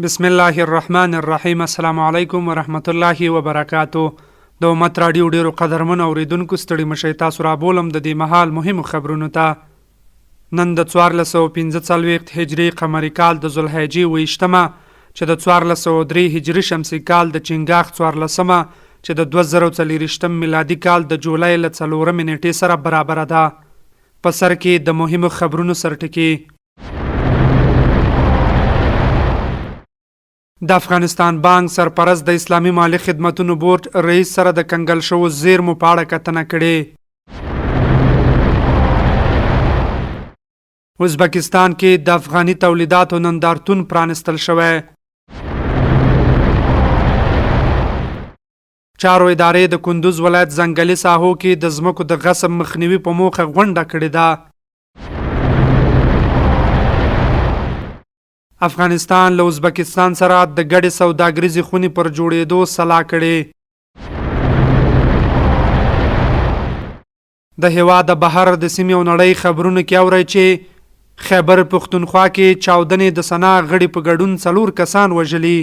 بسم الله الرحمن الرحیم. السلام علیکم ورحمت الله وبرکاتو. د امت رادیو ډیرو قدرمن اوریدونکو ستړي مشئ تاسو را بولم د دې مهال مهمو خبرونو ته. نن د 1445 هجری قمری کال د ذوالحجې 28مه چې د 1403 هجری شمسي کال د چنګاښ 14مه چې د 2040 میلادي کال د جولای له 4 نیټې سره برابر ده. په سر کې د مهمو خبرونو سرټکی. د افغانستان بانک سرپرست د اسلامي مالی خدمتونو بورډ رئیس سره د کنګل شوو زیرمو په اړه کتنه کړې. ازبکستان کې د افغاني تولیداتو نندارتون پرانستل شوی. چارو ادارې د کندوز ولایت ځنګلي ساحو کې د ځمکو د غصب مخنیوي په موخه غونډه کړې ده. افغانستان له ازبکستان سره د ګډې سوداګریزې خونې پر جوړېدو سلا کړې. د هېواد بهر د سیمې او نړۍ خبرونه کې اورئ چې خیبر پښتونخوا کې چاودنې د سنا غړي په ګډون 4 کسان وژلي.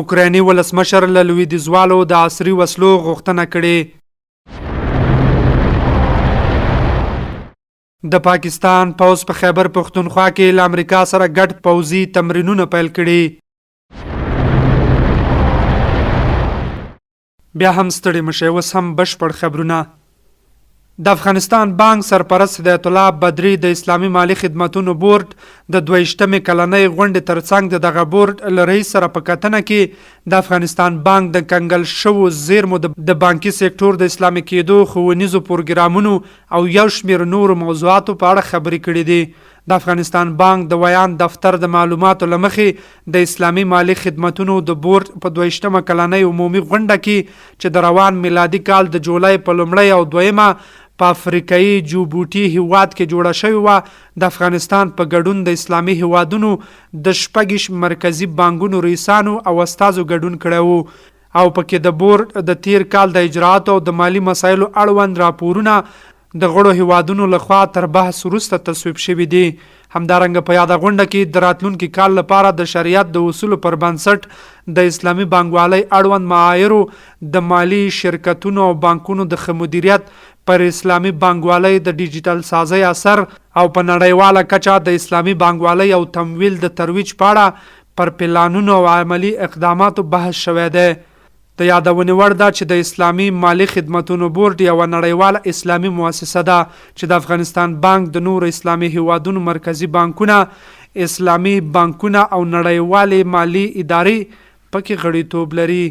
اوکرایني ولسمشر له لویدیځوالو د عصري وسلو غوښتنه کړې. د پاکستان پوځ په خیبر پښتونخوا کې له امریکا سره ګډ پوځي تمرینونه پیل کړي. بیا هم ستړي مشئ، اوس هم بشپړ خبرونه. د افغانستان بانک سرپرست هدایت الله بدری د اسلامي مالی خدمتونو بورډ د 22مې کلنۍ غونډې ترڅنګ د دغه بورډ له رئیس سره په کتنه کې د افغانستان بانک د کنګل شوو زیرمو د بانکي سکتور د اسلامي کېدو ښوونیزو پروګرامونو او یو شمېر نورو موضوعاتو په اړه خبرې کړې دي. د افغانستان بانک د ویان دفتر د معلوماتو له مخې د اسلامي مالی خدمتونو د بورډ په 22مه کلنۍ عمومي غونډه کې چې د روان میلادي کال د جولای په لومړۍ او دویمه په افریقایي جوبوټي هیواد کې جوړه شوې وه، د افغانستان په ګډون د اسلامي هیوادونو د 6 مرکزي بانکونو رئیسانو او استازو ګډون کړی وو او پکې د بورډ د تیر کال د اجرااتو او د مالی مسایلو اړوند راپورونه د غړو هیوادونو لخوا تر بحث وروسته تصویب شوي دي. همدارنګه په یاده غونډه کې د راتلونکي کال لپاره د شریعت د اصولو پر بنسټ د اسلامي بانکوالۍ اړوند معایرو، د مالی شرکتونو او بانکونو د ښه مدیریت پر اسلامي بانکوالۍ د ډیجیټل سازۍ اثر او په نړیواله کچه د اسلامي بانکوالۍ او تمویل د ترویج په اړه پر پلانونو او عملی اقداماتو بحث شوی دی. د یادونې وړ ده چې د اسلامي مالی خدمتونو بورډ یوه نړیواله اسلامي مؤسسه ده چې د افغانستان بانک د نورو اسلامي هیوادونو مرکزي بانکونه، اسلامي بانکونه او نړیوالې مالی ادارې پکې غړیتوب لري.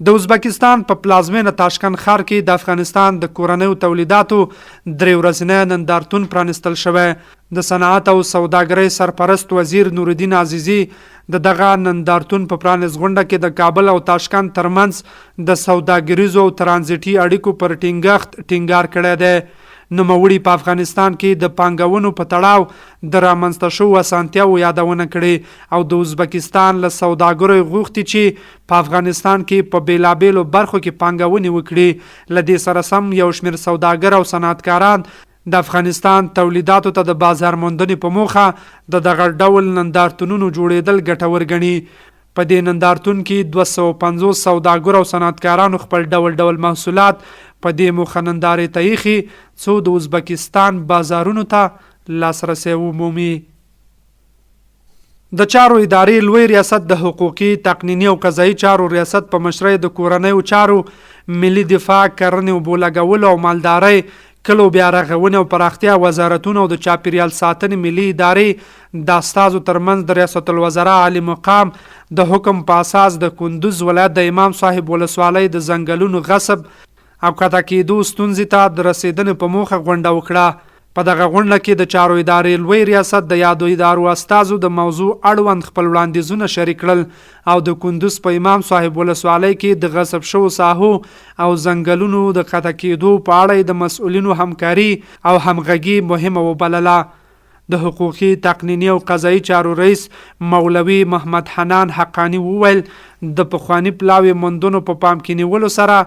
د ازبکستان په پلازمینه تاشکند ښار کې د افغانستان د کورنیو تولیداتو 3 ورځنی نندارتون پرانستل شوی. د صنعت او سوداګرۍ سرپرست وزیر نورالدین عزیزي د دغه نندارتون په پرانست غونډه کې د کابل او تاشکند ترمنځ د سوداګریزو او ترانزیټي اړیکو پر ټینګار کړی دی. نوموړي په افغانستان کې د پانګونو په تړاو د رامنځته شوو اسانتیاوو یادونه کړې او د ازبکستان له سوداګرو غوښتي چې په افغانستان کې په بیلابیلو برخو کې پانګونې وکړي. له دې سره سم یو شمېر سوداګر او صنعتکاران د افغانستان تولیداتو ته د بازار موندنې په موخه د دغه ډول نندارتونونو جوړېدل ګټور ګڼي. په دې نندارتون کې 250 سوداګر او صنعتکارانو خپل ډول محصولات په دې موخه نندارې ته ایښي څو د ازبکستان بازارونو ته لاسرسی ومومي. د چارو ادارې لوی ریاست د حقوقي، تقنیني او قضایي چارو ریاست په مشرۍ د کورنیو چارو، ملي دفاع، کرنې، اوبو لګولو او مالدارۍ، کلو بیا رغونې او پراختیا وزارتونو او د چاپیریال ساتنې ملي ادارې د استازو ترمنځ د ریاست الوزرا عالی مقام د حکم په اساس د کندوز ولایت د امام صاحب ولسوالۍ د ځنګلونو غصب او قطع کېدو ستونزې ته د رسېدنې په موخه غونډه وکړه. په دغه غونډه کې د چارو ادارې لوی ریاست د یادو ادارو استازو د موضوع اړوند خپل وړاندیزونه شریک کړل او د کندوز په امام صاحب ولسوالۍ کې د غصب شوو ساحو او ځنګلونو د قطع کېدو په اړه د مسؤلینو همکاري او همغږي مهمه وبلله. د حقوقي، تقنیني او قضایي چارو رئیس مولوي محمد حنان حقانی وویل د پخواني پلاوي موندنو په پام کې نیولو سره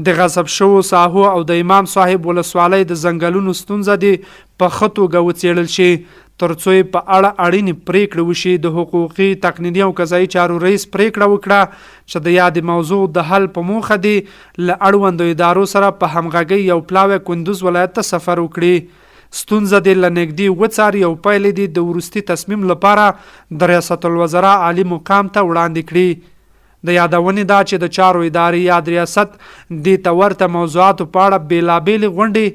د غصب شوو ساحو او د امام صاحب ولسوالۍ د ځنګلونو ستونزه دې په ښه توګه وڅېړل شي ترڅو یې په اړه اړینې پریکړې وشي. د حقوقي، تقنیني او قضایي چارو رئیس پریکړه وکړه چې د یادې موضوع د حل په موخه دې له اړوندو ادارو سره په همغږۍ یو پلاوی کندوز ولایت ته سفر وکړي. ستونزه دې له نږدې وڅاري او پایلې دې د وروستي تصمیم لپاره د ریاست الوزرا عالی مقام ته وړاندې کړي. د یادونې دا چې د چارو ادارې یا د ریاست دې ته ورته موضوعاتو په اړه بېلابېلې غونډې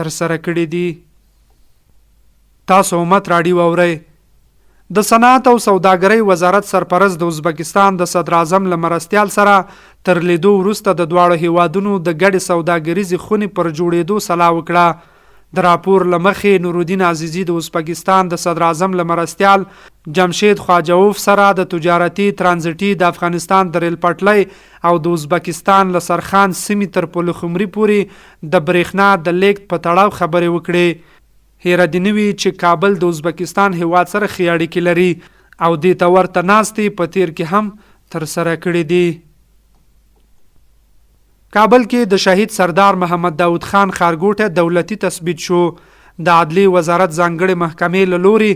ترسره کړي دي. تاسو امت راډیو اورئ. د صنعت او سوداګرۍ وزارت سرپرست د ازبکستان د صدر اعظم له مرستیال سره تر لیدو وروسته د دواړو هیوادونو د ګډې سوداګریزې خونې پر جوړېدو سلا وکړه. د راپور له مخې نورالدین عزیزي د ازبکستان د صدر اعظم له مرستیال جمشید خواجوف سره د تجارتي ترانزیټي د افغانستان د ریل پټلۍ او د ازبکستان له سرخان سیمې تر پلخمري پورې د برېښنا د لیږد په تړاو خبرې وکړې. هیره دې نه وي چې کابل د ازبکستان هیواد سره ښې اړیکې لري او دې ته ورته ناستې په تیر کې هم ترسره کړې دي. کابل کې د شهید سردار محمد داود خان ښارګوټی دولتي تثبیت شو. د عدلي وزارت ځانګړې محکمې له لوري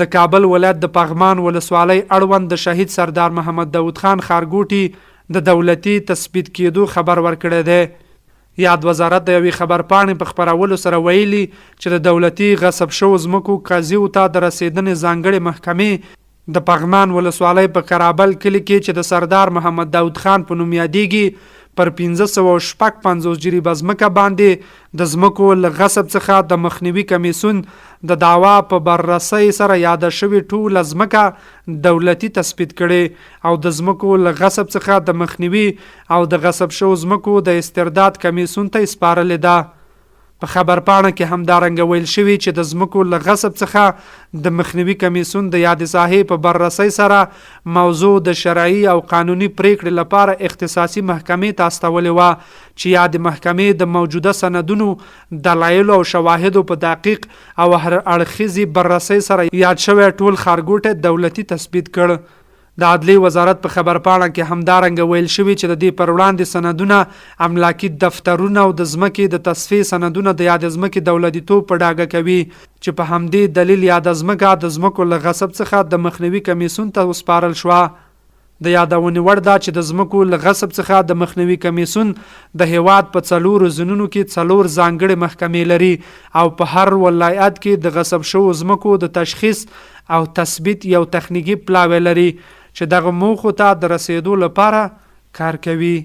د کابل ولایت د پغمان ولسوالۍ اړوند د شهید سردار محمد داود خان ښارګوټي د دولتي تثبیت کېدو خبر ورکړی دی. یاد وزارت د یوې خبرپاڼې په خپرولو سره ویلي چې د دولتي غصب شوو ځمکو قاضیو ته د رسېدنې ځانګړې محکمې د پغمان ولسوالۍ په کرابل کلي کې چې د سردار محمد داود خان په نوم یادېږي پر 1556 جریبه ځمکه باندې د ځمکو له غصب څخه د مخنیوي کمیسیون د دعوا په بررسۍ سره یاده شوې ټوله ځمکه دولتي تثبیت کړي او د ځمکو له غصب څخه د مخنیوي او د غصب شوو ځمکو د استرداد کمیسیون ته سپارلې ده. په خبرپاڼه کې همدارنګه ویل شوي چې د ځمکو له غصب څخه د مخنیوي کمیسیون د یادې ساحې په بررسۍ سره موضوع د شرعي او قانوني پریکړې لپاره اختصاصي محکمې ته استولې وه چې یادې محکمې د موجوده سندونو، دلایلو او شواهدو په دقیق او هر اړخیزې بررسۍ سره یاد شوی ټول ښارګوټی دولتي تثبیت کړ. د عدلي وزارت په خبرپاڼه کې همدارنګه ویل شوي چې د دې پر وړاندې سندونه، املاکي دفترونه او د ځمکې د تصفیې سندونه د یادې ځمکې دولتیتوب په ډاګه کوي چې په همدې دلیل یاده ځمکه د ځمکو له غصب څخه د مخنیوي کمیسیون ته وسپارل شوه. د یادونې وړ ده چې د ځمکو له غصب څخه د مخنیوي کمیسیون د هیواد په 4 ضمنونو کې 4 ځانګړې محکمې لري او په هر ولایت کې د غصب شوو ځمکو د تشخیص او تثبیت یو تخنیکي پلاوی لري چې دغه موخو ته د رسیدو لپاره کار کوي.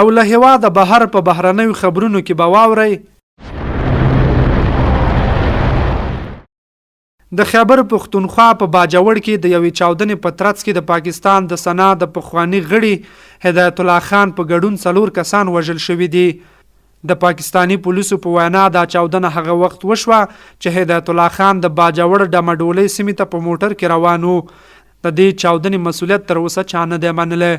او له هېواده بهر په بهرنیو خبرونو کې به واورئ د خیبر پښتونخوا په باجوړ کې د یوې چاودنې په ترڅ کې د پاکستان د سنا د پخواني غړي هدایت الله خان په ګډون 4 کسان وژل شوي دي. د پاکستانی پولیسو په وینا دا چاودنه هغه وخت وشوه چې هدایت الله خان د باجوړ ډمډولۍ سیمې ته په موټر کې روان و. د دې چاودنې مسؤلیت تر اوسه چا نه دی منلی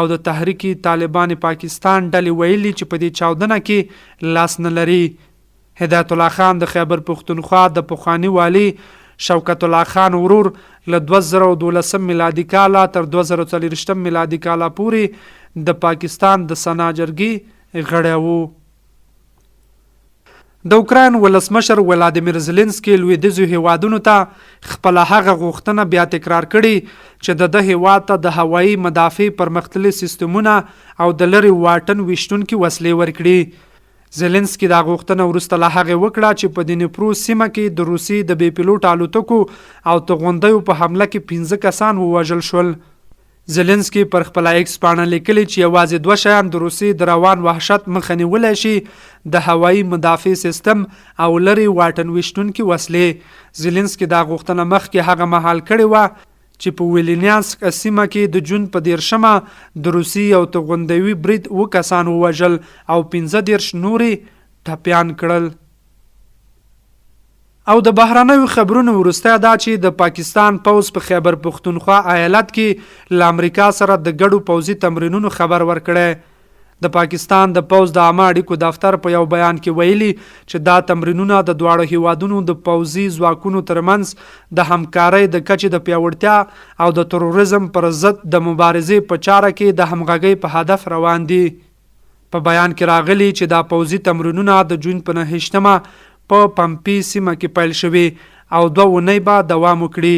او د تحریک طالبان پاکستان ډلې ویلي چې په دې چاودنه کې لاس نه لري. هدایت الله خان د خیبر پښتونخوا د پخواني والي شوکت الله خان ورور له 2012 میلادي کاله تر 2024 میلادي کاله پورې د پاکستان د سنا جرګې غړی و. د اوکراین ولسمشر ولادیمیر زلنسکي لویدیځو هیوادونو ته خپله هغه غوښتنه بیا تکرار کړې چې د هیواد ته د هوایي مدافع پرمختللي سیستمونه او د لرې واټن ویشتونکي وسلې ورکړي. زلنسکي دا غوښتنه وروسته له هغې وکړه چې په دنیپرو سیمه کې د روسي د بې پیلوټ الوتکو او توغندیو په حمله کې 15 کسان ووژل شول. زلنسکي پر خپل ایکس پاڼه لیکلي چې یوازې 2 شیان د روسي د روان وحشت مخه نیولی شي: د هوایي مدافع سیستم او لرې واټن ویشتونکي وسلې. زلنسکي دا غوښتنه مخکې هغه مهال کړې وه چې په ویلینیانسک سیمه کې د جون په 13 د روسي او توغندیوي برید 7 کسان ووژل او 15 نورې ټپیان کړل. او د بهرنیو خبرونو وروسته دا چې د پاکستان پوځ په خیبر پښتونخوا ایالت کې له امریکا سره د ګډو پوځي تمرینونو خبر ورکړی. د پاکستان د پوځ د عامه اړیکو دفتر په یو بیان کې ویلي چې دا تمرینونه د دواړو هیوادونو د پوځي ځواکونو ترمنځ د همکارۍ د کچې د پیاوړتیا او د تروریزم پر ضد د مبارزې په چاره کې د همغږۍ په هدف روان دي. په بیان کې راغلي چې دا پوځي تمرینونه د جون په 9 په پمپي سیمه کې پیل شوي او 2 اونۍ به دوام وکړي.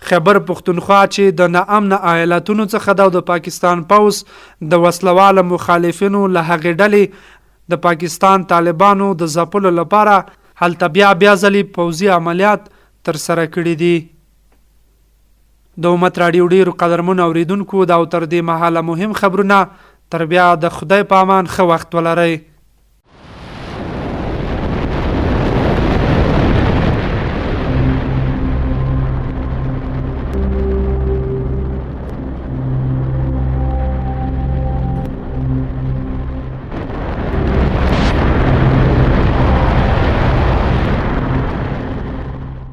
خیبر پختونخوا چې د ناامنه ایالتونو څخه د پاکستان پوځ د وسلواله مخالفینو له هغې ډلې د پاکستان طالبانو د ځپلو لپاره هلته بیا ځلې پوځي عملیات ترسره کړي دي. د امت راډیو ډیرو قدرمنو اوریدونکو دا او تر دې مهاله مهم خبرونه تر بیا د خدای په امان ښه وخت ولرئ.